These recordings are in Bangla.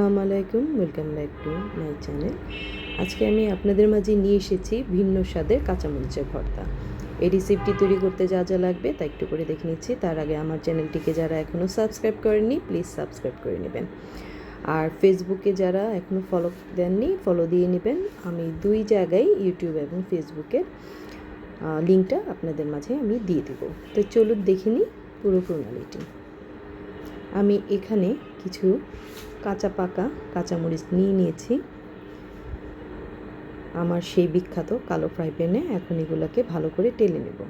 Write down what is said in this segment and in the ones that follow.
আসসালামু আলাইকুম, welcome back to my channel. আজকে আমি আপনাদের মাঝে নিয়ে এসেছি ভিন্ন স্বাদের কাঁচামরিচের ভর্তা। এই রেসিপিটি তৈরি করতে যা যা লাগবে তা একটু করে দেখে নিচ্ছি। তার আগে আমার চ্যানেলটিকে যারা এখনও সাবস্ক্রাইব করেননি প্লিজ সাবস্ক্রাইব করে নেবেন। আর ফেসবুকে যারা এখনও ফলো দেননি ফলো দিয়ে নেবেন। আমি দুই জায়গায় ইউটিউব এবং ফেসবুকের লিঙ্কটা আপনাদের মাঝে আমি দিয়ে দেবো। তো চলুন দেখে নিই পুরো প্রণালীটি। আমি এখানে কিছু কাঁচা পাকা কাঁচামরিচ নিয়ে নিয়েছি আমার সেই বিখ্যাত কালো ফ্রাই প্যানে। এখন এগুলোকে ভালো করে টেলে নেব।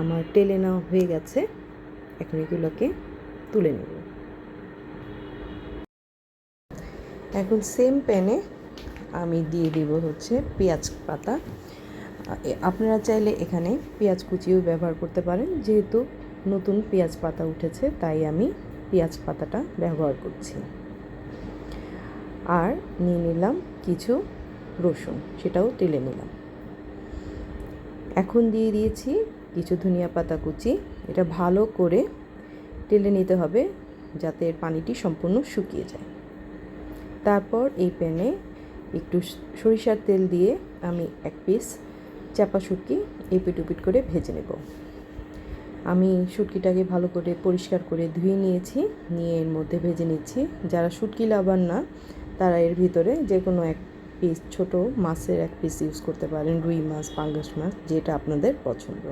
আমার টেলে নেওয়া হয়ে গেছে, এখন এগুলোকে তুলে নেব। এখন সেম প্যানে আমি দিয়ে দিব হচ্ছে পেঁয়াজ পাতা। আপনারা চাইলে এখানে পেঁয়াজ কুচিও ব্যবহার করতে পারেন, যেহেতু নতুন পেঁয়াজ পাতা উঠেছে তাই আমি পেঁয়াজ পাতাটা ব্যবহার করছি। আর নিয়ে নিলাম কিছু রসুন, সেটাও টেলে নিলাম। এখন দিয়ে দিয়েছি কিছু ধনিয়া পাতা কুচি। এটা ভালো করে টেলে নিতে হবে যাতে এর পানিটি সম্পূর্ণ শুকিয়ে যায়। তারপর এই প্যানে একটু সরিষার তেল দিয়ে আমি এক পিস চাপা শুটকি এপিট ওপিট করে ভেজে নেব। আমি শুটকিটাকে ভালো করে পরিষ্কার করে ধুয়ে নিয়েছি, নিয়ে এর মধ্যে ভেজে নিচ্ছি। যারা শুটকি লাভার না তারা এর ভিতরে যে কোনো এক পিস ছোট মাছের এক পিস ইউজ করতে পারেন, রুই মাছ, পাঙ্গাস মাছ, যেটা আপনাদের পছন্দ।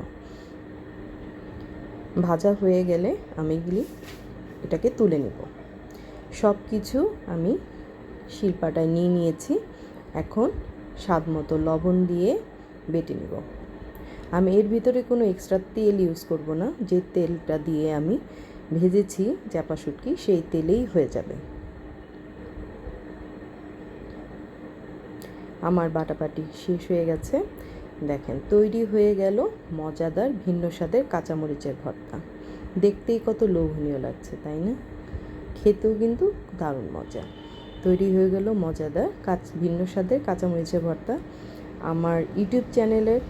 ভাজা হয়ে গেলে আমি এটাকে তুলে নেব। সব কিছু আমি শিলপাটায় নিয়ে নিয়েছি। এখন স্বাদ মতো লবণ দিয়ে বেটে নেব। আমি এর ভিতরে কোনো এক্সট্রা তেল ইউজ করব না, যে তেলটা দিয়ে আমি ভেজেছি চাপা শুটকি সেই তেলেই হয়ে যাবে। আমার বাটাবাটি শেষ হয়ে গেছে। দেখেন তৈরি হয়ে গেল মজাদার ভিন্ন স্বাদের কাঁচামরিচের ভর্তা। দেখতেই কত লোভনীয় লাগছে, তাই না? খেতেও কিন্তু দারুণ মজা। তৈরি হয়ে গেল মজাদার ভিন্ন স্বাদের কাঁচামরিচের ভর্তা। আমার ইউটিউব চ্যানেলের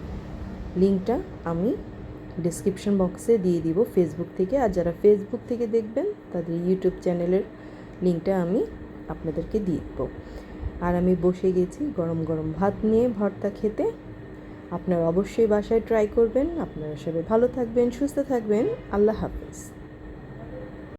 লিঙ্কটা আমি ডিসক্রিপশন বক্সে দিয়ে দিব ফেসবুক থেকে। আর যারা ফেসবুক থেকে দেখবেন তাদের ইউটিউব চ্যানেলের লিঙ্কটা আমি আপনাদেরকে দিয়ে দেবো। আর আমি বসে গেছি গরম গরম ভাত নিয়ে ভর্তা খেতে। আপনারা অবশ্যই বাসায় ট্রাই করবেন। আপনারা সবাই ভালো থাকবেন, সুস্থ থাকবেন। আল্লাহ হাফেজ।